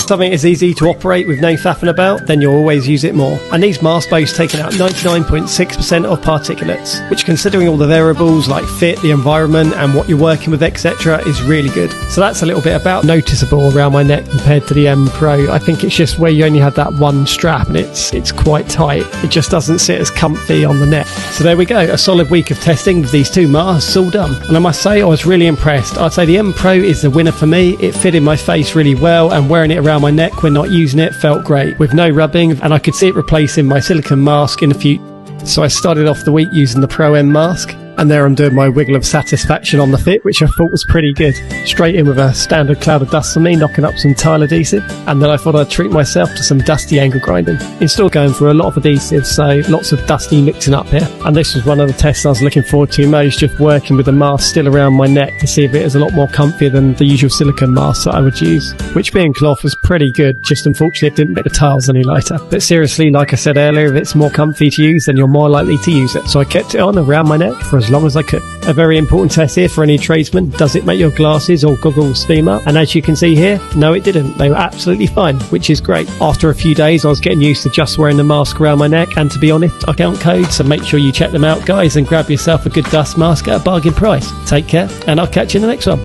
something is easy to operate with no faffing about, then you'll always use it more. And these masks boast taking out 99.6% of particulates, which, considering all the variables like fit, the environment and what you're working with, etc., is really good. So that's a little bit about noticeable around my neck compared to the M Pro. I think it's just where you only have that one strap and it's quite tight. It just doesn't sit as comfy on the neck. So there we go, a solid week of testing with these two masks all done. And I must say I was really impressed. I'd say the M Pro is the winner for me. It fitted my face really well, and wearing it around my neck when not using it felt great, with no rubbing, and I could see it replacing my silicone mask in the future. So I started off the week using the Pro M mask, and there I'm doing my wiggle of satisfaction on the fit, which I thought was pretty good. Straight in with a standard cloud of dust on me, knocking up some tile adhesive, and then I thought I'd treat myself to some dusty angle grinding. Still going for a lot of adhesive, so lots of dusty mixing up here. And this was one of the tests I was looking forward to most, just working with the mask still around my neck to see if it is a lot more comfy than the usual silicone mask that I would use, which being cloth was pretty good, just unfortunately it didn't make the tiles any lighter. But seriously, like I said earlier, if it's more comfy to use, then you're more likely to use it. So I kept it on around my neck for as long as I could. A very important test here for any tradesman. Does it make your glasses or goggles steam up? And as you can see here, no it didn't. They were absolutely fine, which is great. After a few days I was getting used to just wearing the mask around my neck, and to be honest, I count codes, so make sure you check them out guys and grab yourself a good dust mask at a bargain price. Take care, and I'll catch you in the next one.